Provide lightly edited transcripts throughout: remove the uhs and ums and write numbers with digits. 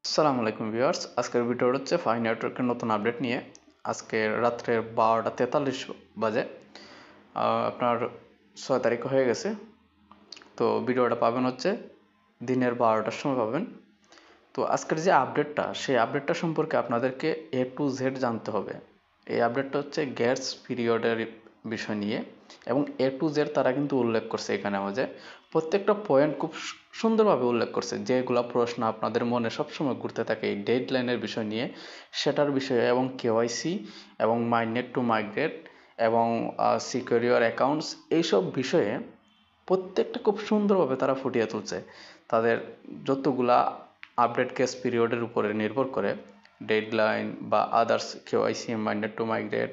আসসালামু আলাইকুম ভিউয়ার্স, আজকের ভিডিওটা হচ্ছে ফাই নেটওয়ার্কের নতুন আপডেট নিয়ে। আজকে রাত্রে 12টা 43 বাজে, আপনার 6 তারিখ হয়ে গেছে। তো ভিডিওটা পাবেন হচ্ছে দিনের 12টার সময় পাবেন। তো আজকের যে আপডেটটা, সেই আপডেটটা সম্পর্কে আপনাদেরকে A to Z জানতে হবে। এই আপডেটটা হচ্ছে গ্যাস পিরিয়ডের বিষয় নিয়ে, এবং A to Z তারা কিন্তু উল্লেখ করছে এখানে যে প্রত্যেকটা পয়েন্ট খুব সুন্দরভাবে উল্লেখ করছে। যেগুলা প্রশ্ন আপনাদের মনে সবসময় ঘুরতে থাকে এই ডেডলাইনের বিষয় নিয়ে, সেটার বিষয়ে, এবং কেওয়াইসি এবং মাইনেট টু মাইগ্রেট এবং সিকিউর ইওর অ্যাকাউন্টস, এইসব বিষয়ে প্রত্যেকটা খুব সুন্দরভাবে তারা ফুটিয়ে তুলছে। তাদের যতগুলা আপডেট কেস পিরিয়ডের উপরে নির্ভর করে, ডেডলাইন বা others KYC minded two migrate,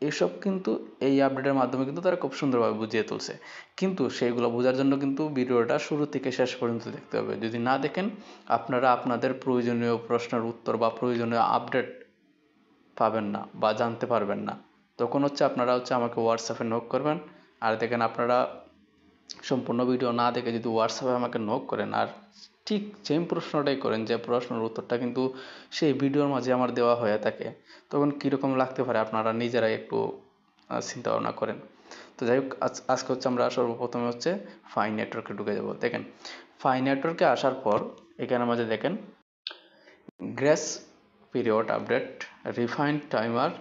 এসব কিন্তু এই আপডেটের মাধ্যমে কিন্তু তারা খুব সুন্দরভাবে বুঝিয়ে তুলছে। কিন্তু সেইগুলো বোঝার জন্য কিন্তু ভিডিওটা শুরু থেকে শেষ পর্যন্ত দেখতে হবে। যদি না দেখেন, আপনারা আপনাদের প্রয়োজনীয় প্রশ্নের উত্তর বা প্রয়োজনীয় আপডেট পাবেন না বা জানতে পারবেন না। তখন আপনারা আমাকে হোয়াটসঅ্যাপে নক করবেন। আর দেখেন, আপনারা সম্পূর্ণ ভিডিও না দেখে যদি হোয়াটসঅ্যাপে আমাকে নক করেন আর ঠিক সেম প্রশ্নটাই করেন, যে প্রশ্নের উত্তরটা কিন্তু সেই ভিডিওর মাঝে আমার দেওয়া হয়ে থাকে, তখন কীরকম লাগতে পারে আপনারা নিজেরাই একটু চিন্তা ভাবনা করেন। তো যাই হোক, আজকে আমরা সর্বপ্রথমে ফাই নেটওয়ার্কে ঢুকে যাব। দেখেন, ফাই নেটওয়ার্কে আসার পর এখানে মাঝে দেখেন grace period update, refined timer,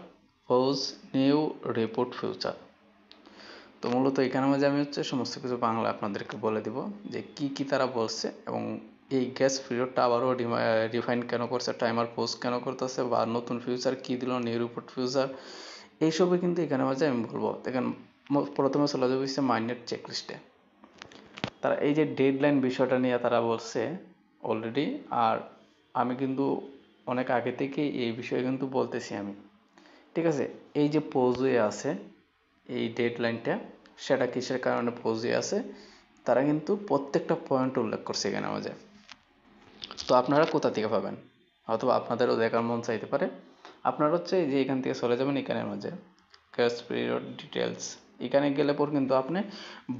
pose, new report future. তো মূলত এখানে মাঝে আমি সমস্ত কিছু বাংলা আপনাদেরকে বলে দিব যে কি কি তারা বলছে, এবং এই গ্যাস পিরিয়ডটা আবারও রিফাইন কেন করছে, টাইমার পোস্ট কেন করতেছে, বা নতুন ফিউচার কি দিল, নিউ রিপোর্ট ফিউচার, এইসবই কিন্তু এখানে মাঝে আমি বলবো। দেখেন, প্রথমে চলে যাবে মাইনেট চেকলিস্টে। তারা এই যে ডেডলাইন বিষয়টা নিয়ে তারা বলছে অলরেডি, আর আমি কিন্তু অনেক আগে থেকে এই বিষয়ে কিন্তু বলতেছি আমি, ঠিক আছে। এই যে পোজ হয়ে আছে এই ডেডলাইনটা, সেটা কিসের কারণে পোজ হয়ে আছে, তারা কিন্তু প্রত্যেকটা পয়েন্ট উল্লেখ করছে এখানে মাঝে। তো আপনারা কোথা থেকে পাবেন, অথবা আপনাদেরও দেখার মন চাইতে পারে। আপনারা এই যে এখান থেকে চলে যাবেন এখানের মাঝে গ্রেস পিরিয়ড ডিটেলস। এখানে গেলে পর কিন্তু আপনি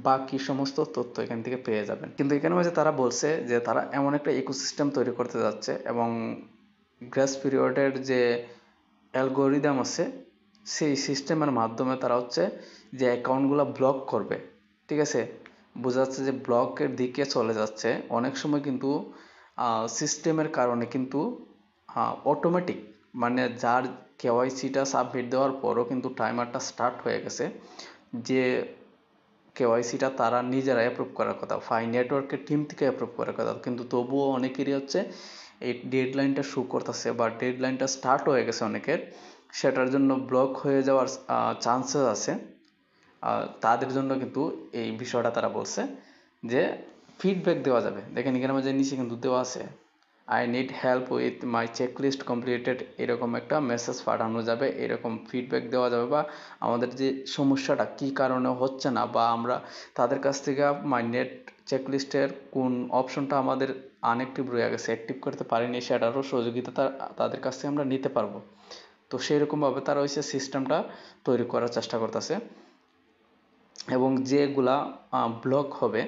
বাকি সমস্ত তথ্য এখান থেকে পেয়ে যাবেন। কিন্তু এখানে মাঝে তারা বলছে যে তারা এমন একটা ইকোসিস্টেম তৈরি করতে যাচ্ছে, এবং গ্রেস পিরিয়ডের যে অ্যালগোরিদম আছে, সেই সিস্টেমের মাধ্যমে তারা যে অ্যাকাউন্টগুলো ব্লক করবে, ঠিক আছে, বোঝা যাচ্ছে যে ব্লকের দিকে চলে যাচ্ছে। অনেক সময় কিন্তু সিস্টেমের কারণে কিন্তু অটোমেটিক, মানে যার কেওয়াইসিটা সাবমিট দেওয়ার পরও কিন্তু টাইমারটা স্টার্ট হয়ে গেছে, যে কেওয়াইসিটা তারা নিজেরাই অ্যাপ্রুভ করার কথা, ফাই নেটওয়ার্কের টিম থেকে অ্যাপ্রুভ করার কথা, কিন্তু তবুও অনেকেরই এই ডেডলাইনটা শো করতেছে বা ডেডলাইনটা স্টার্ট হয়ে গেছে অনেকের, সেটার জন্য ব্লক হয়ে যাওয়ার চান্সেস আছে। তাদের জন্য কিন্তু এই বিষয়টা তারা বলছে যে ফিডব্যাক দেওয়া যাবে। দেখেন এখানে আমাদের নিচে কিন্তু দেওয়া আছে, I need help with my checklist completed, এরকম একটা মেসেজ পাঠানো যাবে, এরকম ফিডব্যাক দেওয়া যাবে, বা আমাদের যে সমস্যাটা কী কারণে হচ্ছে না, বা আমরা তাদের কাছ থেকে মাই নেট চেকলিস্টের কোন অপশনটা আমাদের আনঅ্যাক্টিভ রয়ে গেছে, অ্যাক্টিভ করতে পারিনি, সেটারও সহযোগিতা তাদের কাছ থেকে আমরা নিতে পারবো। তো সেইরকমভাবে তারা সিস্টেমটা তৈরি করার চেষ্টা করতেছে, এবং যেগুলা ব্লক হবে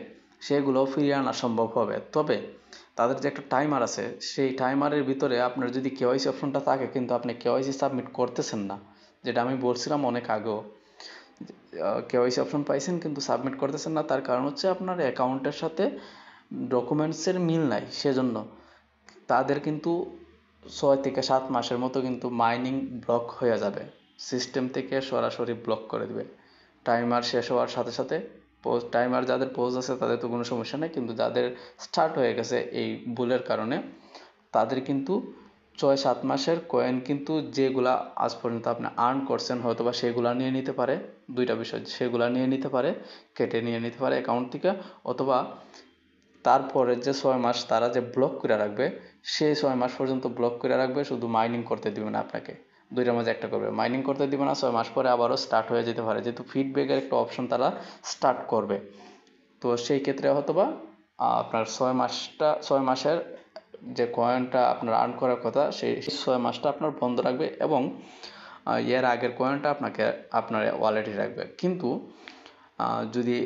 সেগুলোও ফিরিয়ে আনা সম্ভব হবে। তবে তাদের যে একটা টাইমার আছে, সেই টাইমারের ভিতরে আপনার যদি কেওয়াইসি অপশনটা থাকে, কিন্তু আপনি কেওয়াইসি সাবমিট করতেছেন না, যেটা আমি বলছিলাম অনেক আগেও, কেওয়াইসি অপশন পাইছেন কিন্তু সাবমিট করতেছেন না, তার কারণ আপনার অ্যাকাউন্টের সাথে ডকুমেন্টসের মিল নাই। সেজন্য তাদের কিন্তু 6 থেকে 7 মাসের মতো কিন্তু মাইনিং ব্লক হয়ে যাবে, সিস্টেম থেকে সরাসরি ব্লক করে দেবে টাইমার শেষ হওয়ার সাথে সাথে। টাইমার যাদের পোজ আছে তাদের তো কোনো সমস্যা নেই, কিন্তু যাদের স্টার্ট হয়ে গেছে এই ভুলের কারণে, তাদের কিন্তু 6-7 মাসের কয়েন কিন্তু যেগুলা আজ পর্যন্ত আপনি আর্ন করছেন হয়তো বা সেগুলা নিয়ে নিতে পারে। দুইটা বিষয়, সেগুলা নিয়ে নিতে পারে, কেটে নিয়ে নিতে পারে অ্যাকাউন্ট থেকে, অথবা তারপরে যে 6 মাস তারা যে ব্লক করে রাখবে, সেই 6 মাস পর্যন্ত ব্লক করে রাখবে, শুধু মাইনিং করতে দিবে না আপনাকে। দুইটার মাঝে একটা করবে, মাইনিং করতে দিবে না, 6 মাস পরে আবারও স্টার্ট হয়ে যেতে পারে, যেহেতু ফিডব্যাকের একটা অপশন তারা স্টার্ট করবে। তো সেই ক্ষেত্রে হয়তোবা আপনার 6 মাসের যে কয়েনটা আপনার আর্ন করার কথা, সেই 6 মাসটা আপনার বন্ধ রাখবে, এবং এর আগের কয়েনটা আপনার ওয়ালেটে রাখবে। কিন্তু যদি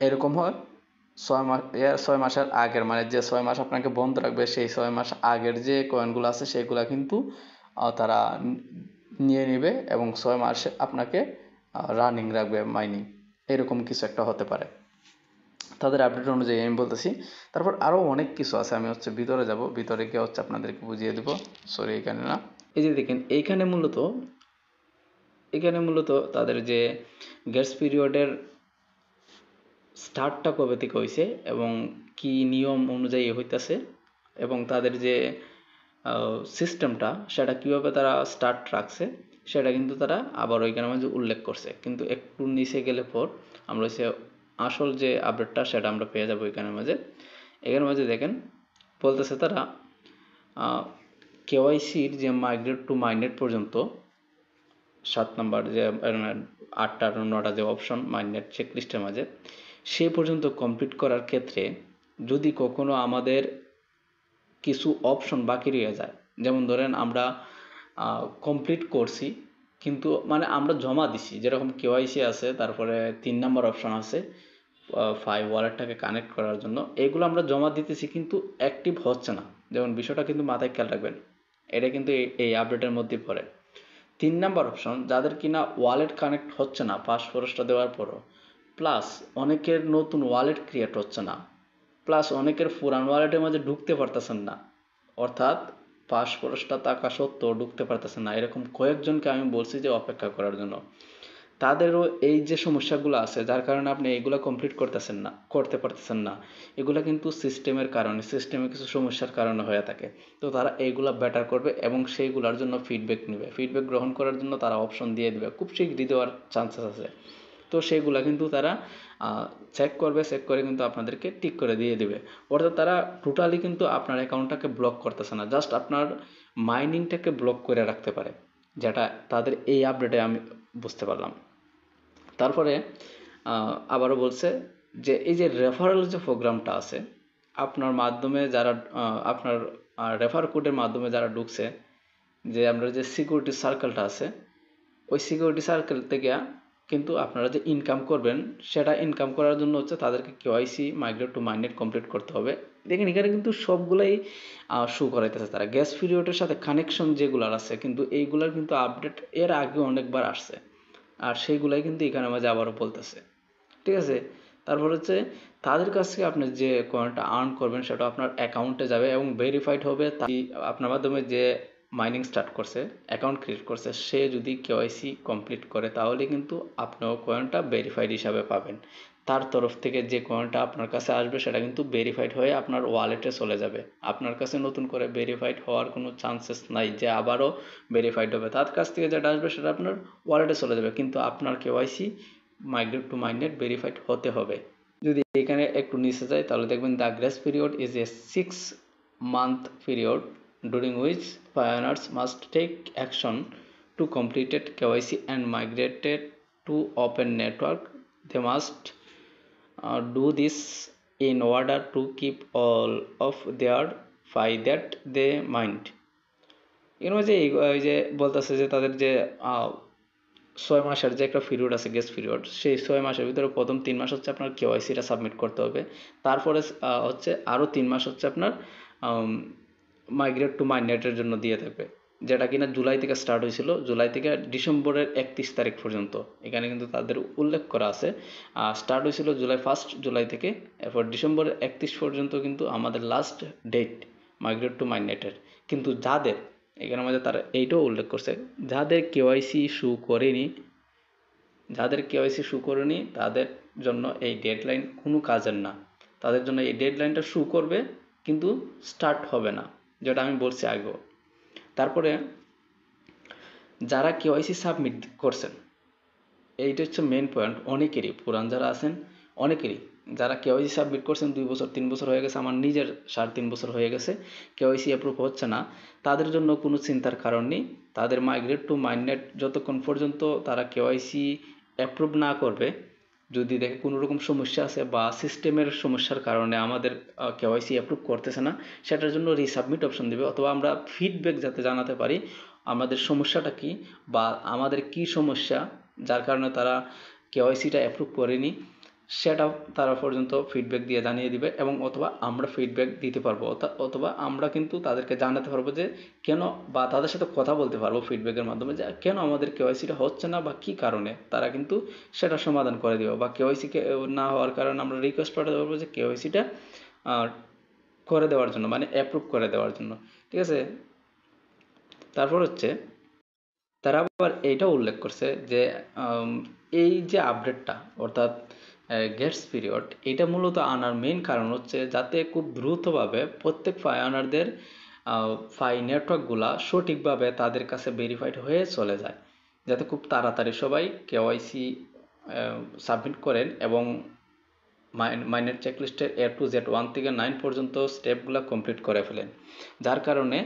এরকম হয় 6 মাসের আগের, মানে যে 6 মাস আপনাকে বন্ধ রাখবে সেই 6 মাস আগের যে কয়েনগুলো আছে সেগুলা কিন্তু তারা নিয়ে নেবে এবং 6 মাসে আপনাকে রানিং রাখবে মাইনিং, এরকম কিছু একটা হতে পারে তাদের আপডেট অনুযায়ী আমি বলতেছি। তারপর আরও অনেক কিছু আছে, আমি ভিতরে যাব, ভিতরে গিয়ে আপনাদেরকে বুঝিয়ে দেবো। সরি এখানে না, এই যে দেখেন এখানে মূলত তাদের যে গ্রেস পিরিয়ডের স্টার্টটা কবে থেকে হয়েছে এবং কি নিয়ম অনুযায়ী হইতেছে এবং তাদের যে সিস্টেমটা সেটা কীভাবে তারা স্টার্ট রাখছে সেটা কিন্তু তারা আবার ওইখানে মাঝে উল্লেখ করছে। কিন্তু একটু নিচে গেলে পর আমরা আসল যে আপডেটটা সেটা আমরা পেয়ে যাবো এখানের মাঝে দেখেন বলতেছে তারা কেওয়াইসির যে মাইগ্রেট টু মাইনেট পর্যন্ত 7 নম্বর যে 8টা 9টা যে অপশন মাইনেট চেকলিস্টের মাঝে সে পর্যন্ত কমপ্লিট করার ক্ষেত্রে যদি কখনো আমাদের কিছু অপশন বাকি রয়ে যায়, যেমন ধরেন আমরা কমপ্লিট করছি কিন্তু মানে আমরা জমা দিছি, যেরকম কেওয়াইসি আছে, তারপরে 3 নম্বর অপশন আছে 5 ওয়ালেটটাকে কানেক্ট করার জন্য, এগুলো আমরা জমা দিতেছি কিন্তু অ্যাক্টিভ হচ্ছে না। যেমন বিষয়টা কিন্তু মাথায় খেয়াল রাখবেন, এটা কিন্তু এই আপডেটের মধ্যে পড়ে। 3 নাম্বার অপশন, যাদের কিনা ওয়ালেট কানেক্ট হচ্ছে না পাসওয়ার্ডটা দেওয়ার পরও, প্লাস অনেকের নতুন ওয়ালেট ক্রিয়েট হচ্ছে না, প্লাস অনেকের পুরান ওয়ালেটের মাঝে ঢুকতে পারতেছেন না, অর্থাৎ পাসওয়ার্ডটা থাকা সত্ত্বেও ঢুকতে পারতেছেন না, এরকম কয়েকজনকে আমি বলছি যে অপেক্ষা করার জন্য। তাদেরও এই যে সমস্যাগুলো আছে যার কারণে আপনি এইগুলো কমপ্লিট করতে পারতেছেন না, এগুলো কিন্তু সিস্টেমের কারণে, সিস্টেমে কিছু সমস্যার কারণে হয়ে থাকে। তো তারা এইগুলো বেটার করবে এবং সেইগুলোর জন্য ফিডব্যাক নেবে, ফিডব্যাক গ্রহণ করার জন্য তারা অপশন দিয়ে দেবে, খুব শীঘ্রই দেওয়ার চান্সেস আছে। তো সেইগুলো কিন্তু তারা চেক করে কিন্তু আপনাদেরকে ঠিক করে দিয়ে দিবে। অর্থাৎ তারা টোটালি কিন্তু আপনার অ্যাকাউন্টটাকে ব্লক করতেছে না, জাস্ট আপনার মাইনিংটাকে ব্লক করে রাখতে পারে, যেটা তাদের এই আপডেটে আমি বুঝতে পারলাম। তারপরে আবারও বলছে যে এই যে রেফারেল যে প্রোগ্রামটা আছে, আপনার মাধ্যমে যারা আপনার রেফার কোডের মাধ্যমে যারা ঢুকছে, যে আমরা যে সিকিউরিটি সার্কেলটা আছে, ওই সিকিউরিটি সার্কেল থেকে কিন্তু আপনারা যে ইনকাম করবেন সেটা ইনকাম করার জন্য তাদেরকে কেওয়াইসি মাইগ্রেট টু মাইনেট কমপ্লিট করতে হবে। দেখেন এখানে কিন্তু সবগুলাই শো করাইতেছে তারা, গ্যাস পিরিয়ডের সাথে কানেকশন যেগুলার আছে, কিন্তু এইগুলার কিন্তু আপডেট এর আগে অনেকবার আসছে, আর সেইগুলাই কিন্তু এখানে মাঝে আবারও বলতেছে। ঠিক আছে, তারপর তাদের কাছ থেকে আপনি যে কয়েনটা আর্ন করবেন সেটা আপনার অ্যাকাউন্টে যাবে এবং ভেরিফাইড হবে। আপনার মাধ্যমে যে মাইনিং স্টার্ট করছে, অ্যাকাউন্ট ক্রিয়েট করছে, সে যদি কেওয়াইসি কমপ্লিট করে তাহলে কিন্তু আপনিও কয়েনটা ভেরিফাইড হিসাবে পাবেন। তার তরফ থেকে যে কয়েনটা আপনার কাছে আসবে সেটা কিন্তু ভেরিফাইড হয়ে আপনার ওয়ালেটে চলে যাবে। আপনার কাছে নতুন করে ভেরিফাইড হওয়ার কোনো চান্সেস নাই যে আবারও ভেরিফাইড হবে। তার কাছ থেকে যেটা আসবে সেটা আপনার ওয়ালেটে চলে যাবে, কিন্তু আপনার কেওয়াইসি মাইগ্রেট টু মাইনেট ভেরিফাইড হতে হবে। যদি এখানে একটু নিচে যায় তাহলে দেখবেন the grace period is a 6-month period during which pioneers must take action to completed KYC and migrated to open network. They must do this in order to keep all of their fi that they mind. এর মাঝে এই যে বলতেছে যে তাদের যে 6 মাসের যে একটা পিরিয়ড আছে গ্রেস পিরিয়ড, সেই 6 মাসের ভিতরে প্রথম 3 মাস আপনার কেওয়াইসিটা সাবমিট করতে হবে। তারপরে আরও 3 মাস আপনার মাইগ্রেট টু মাইনেটের জন্য দিয়ে থাকবে, যেটা কিনা জুলাই থেকে স্টার্ট হয়েছিল, জুলাই থেকে ডিসেম্বরের 31 তারিখ পর্যন্ত এখানে কিন্তু তাদের উল্লেখ করা আছে। স্টার্ট হয়েছিল জুলাই থেকে, এরপর ডিসেম্বরের 31 পর্যন্ত কিন্তু আমাদের লাস্ট ডেট মাইগ্রেট টু মাইনেটের। কিন্তু যাদের এখানে মধ্যে তারা এইটাও উল্লেখ করছে, যাদের কেওয়াইসি শু করেনি তাদের জন্য এই ডেডলাইন কোনো কাজের না, তাদের জন্য এই ডেডলাইনটা শু করবে কিন্তু স্টার্ট হবে না, যেটা আমি বলছি আগেও। তারপরে যারা কেওয়াইসি সাবমিট করছেন, এইটা হচ্ছে মেন পয়েন্ট, অনেকেরই পুরান যারা আছেন অনেকেরই যারা কেওয়াইসি সাবমিট করছেন 2 বছর 3 বছর হয়ে গেছে, আমার নিজের 3.5 বছর হয়ে গেছে কেওয়াইসি অ্যাপ্রুভ হচ্ছে না, তাদের জন্য কোনো চিন্তার কারণ নেই। তাদের মাইগ্রেট টু মাইনেট যতক্ষণ পর্যন্ত তারা কেওয়াইসি অ্যাপ্রুভ না করবে, যদি দেখে কোনো রকম সমস্যা আছে বা সিস্টেমের সমস্যার কারণে আমাদের কেওয়াইসি অ্যাপ্রুভ করতেছে না, সেটার জন্য রিসাবমিট অপশন দেবে, অথবা আমরা ফিডব্যাক যাতে জানাতে পারি আমাদের সমস্যাটা কি বা আমাদের কি সমস্যা যার কারণে তারা কেওয়াইসিটা অ্যাপ্রুভ করেনি, সেটা তারা পর্যন্ত ফিডব্যাক দিয়ে জানিয়ে দিবে, এবং অথবা আমরা ফিডব্যাক দিতে পারবো, অথবা আমরা কিন্তু তাদেরকে জানাতে পারবো যে কেন, বা তাদের সাথে কথা বলতে পারবো ফিডব্যাকের মাধ্যমে যে কেন আমাদের কেওয়াইসিটা হচ্ছে না বা কী কারণে, তারা কিন্তু সেটা সমাধান করে দেবে। বা কেওয়াইসি না হওয়ার কারণে আমরা রিকোয়েস্ট পাঠাতে পারবো যে কেওয়াইসিটা করে দেওয়ার জন্য, মানে অ্যাপ্রুভ করে দেওয়ার জন্য, ঠিক আছে। তারপর হচ্ছে তারা আবার এইটাও উল্লেখ করছে যে এই যে আপডেটটা, অর্থাৎ গ্রেস পিরিয়ড, এটা মূলত আনার মেইন কারণ হচ্ছে যাতে খুব দ্রুতভাবে প্রত্যেক ফাইওনারদের নেটওয়ার্কগুলা সঠিকভাবে তাদের কাছে ভেরিফাইড হয়ে চলে যায়, যাতে খুব তাড়াতাড়ি সবাই কেওয়াইসি সাবমিট করেন এবং মাইনের চেকলিস্টের A to Z 1 থেকে 9 পর্যন্ত স্টেপগুলো কমপ্লিট করে ফেলেন। যার কারণে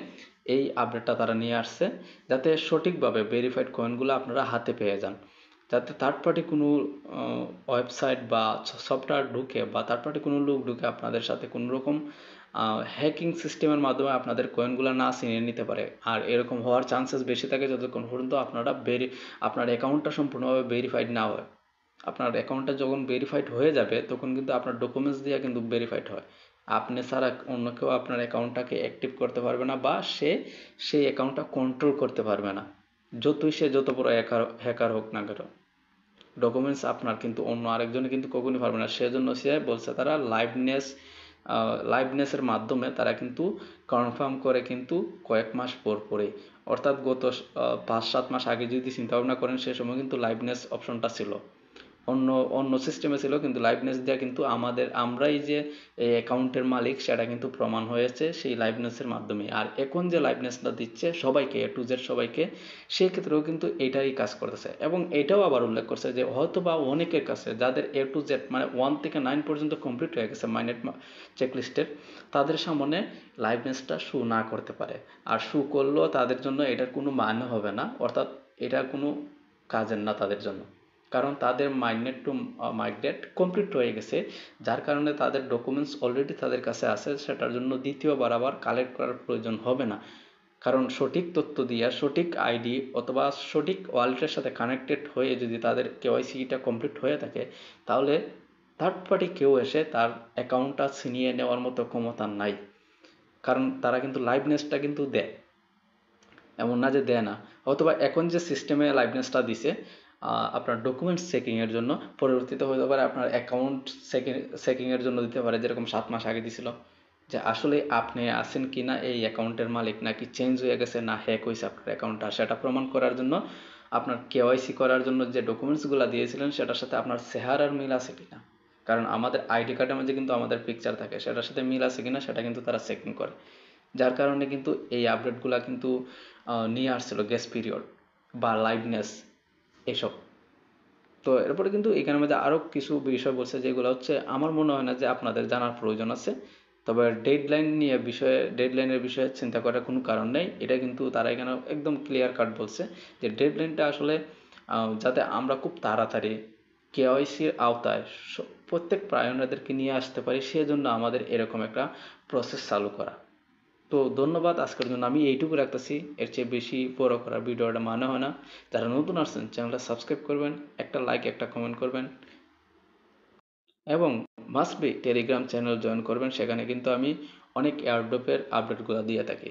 এই আপডেটটা তারা নিয়ে আসছে, যাতে সঠিকভাবে ভেরিফাইড কয়েনগুলো আপনারা হাতে পেয়ে যান, যাতে থার্ড পার্টি কোনো ওয়েবসাইট বা সফটওয়্যার ঢুকে বা থার্ড পার্টি কোনো লোক ঢুকে আপনাদের সাথে কোনো রকম হ্যাকিং সিস্টেমের মাধ্যমে আপনাদের কয়েনগুলো না ছিনিয়ে নিতে পারে। আর এরকম হওয়ার চান্সেস বেশি থাকে যতক্ষণ পর্যন্ত আপনার অ্যাকাউন্টটা সম্পূর্ণভাবে ভেরিফাইড না হয়। আপনার অ্যাকাউন্টটা যখন ভেরিফাইড হয়ে যাবে তখন কিন্তু আপনার ডকুমেন্টস দিয়ে কিন্তু ভেরিফাইড হয়। আপনি ছাড়া অন্য কেউ আপনার অ্যাকাউন্টটাকে অ্যাক্টিভ করতে পারবে না, বা সেই অ্যাকাউন্টটা কন্ট্রোল করতে পারবে না, সে যত বড় হ্যাকার হোক না কেন। ডকুমেন্টস আপনার কিন্তু অন্য আরেকজনে কিন্তু কখনই পারবে না। সেজন্য সে বলছে তারা লাইভনেসের মাধ্যমে তারা কিন্তু কনফার্ম করে কিন্তু কয়েক মাস পরে, অর্থাৎ গত 5-7 মাস আগে যদি চিন্তা ভাবনা করেন, সে সময় কিন্তু লাইভনেস অপশনটা ছিল, অন্য অন্য সিস্টেমে ছিল, কিন্তু লাইভনেস দেওয়া কিন্তু আমরাই যে এই অ্যাকাউন্টের মালিক সেটা কিন্তু প্রমাণ হয়েছে সেই লাইভনেসের মাধ্যমে। আর এখন যে লাইভনেসটা দিচ্ছে সবাইকে, A to Z সবাইকে, সেই ক্ষেত্রেও কিন্তু এটাই কাজ করতেছে। এবং এটাও আবার উল্লেখ করছে যে হয়তো বা অনেকের কাছে যাদের A to Z মানে 1 থেকে 9 পর্যন্ত কমপ্লিট হয়ে গেছে মাইনেট চেকলিস্টের, তাদের সামনে লাইভনেসটা শো না করতে পারে। আর শো করলেও তাদের জন্য এটার কোনো মানে হবে না, অর্থাৎ এটা কোনো কাজের না তাদের জন্য, কারণ তাদের মাইগ্রেট কমপ্লিট হয়ে গেছে। যার কারণে তাদের ডকুমেন্টস অলরেডি তাদের কাছে আছে, সেটার জন্য দ্বিতীয়বার আবার কালেক্ট করার প্রয়োজন হবে না। কারণ সঠিক তথ্য দিয়ে সঠিক আইডি অথবা সঠিক ওয়ালেটের সাথে কানেক্টেড হয়ে যদি তাদের কেওয়াইসিটা কমপ্লিট হয়ে থাকে, তাহলে থার্ড পার্টি কেউ এসে তার অ্যাকাউন্টটা ছিনিয়ে নেওয়ার মতো ক্ষমতা নাই। কারণ তারা কিন্তু লাইভনেসটা কিন্তু দেয়, এমন না যে দেয় না। অথবা এখন যে সিস্টেমে লাইভনেসটা দিছে আপনার ডকুমেন্টস চেকিংয়ের জন্য, পরবর্তীতে হতে পারে আপনার অ্যাকাউন্ট চেকিংয়ের জন্য দিতে পারে, যেরকম 7 মাস আগে দিছিল, যে আসলে আপনি আছেন কি না এই অ্যাকাউন্টের মালিক, নাকি চেঞ্জ হয়ে গেছে, না হ্যাক হয়েছে আপনার অ্যাকাউন্টটা, সেটা প্রমাণ করার জন্য আপনার কেওয়াইসি করার জন্য যে ডকুমেন্টসগুলো দিয়েছিলেন সেটার সাথে আপনার চেহারার মিল আছে কিনা। কারণ আমাদের আইডি কার্ডের মধ্যে কিন্তু আমাদের পিকচার থাকে, সেটার সাথে মিল আছে কিনা সেটা কিন্তু তারা চেকিং করে। যার কারণে কিন্তু এই আপডেটগুলো কিন্তু নিয়ে আসছিল গ্রেস পিরিয়ড বা লাইভনেস এসব। তো এরপরে কিন্তু এখানের মধ্যে আরও কিছু বিষয় বলছে যেগুলো হচ্ছে আমার মনে হয় না যে আপনাদের জানার প্রয়োজন আছে। তবে ডেডলাইনের বিষয়ে চিন্তা করার কোনো কারণ নেই। এটা কিন্তু তারা এখানে একদম ক্লিয়ার কাট বলছে যে ডেডলাইনটা আসলে যাতে আমরা খুব তাড়াতাড়ি কেওয়াইসির আওতায় প্রত্যেক প্রায়নাদেরকে নিয়ে আসতে পারি, সেজন্য আমাদের এরকম একটা প্রসেস চালু করা। তো ধন্যবাদ, আজকের জন্য আমি এইটুকু রাখতেছি, এর চেয়ে বেশি বড় করার ভিডিওটা মানে হয় না। যারা নতুন আসছেন চ্যানেলটা সাবস্ক্রাইব করবেন, একটা লাইক একটা কমেন্ট করবেন, এবং must be Telegram channel join করবেন। সেখানে কিন্তু আমি অনেক এয়ারড্রপের আপডেটগুলো দিয়ে থাকি।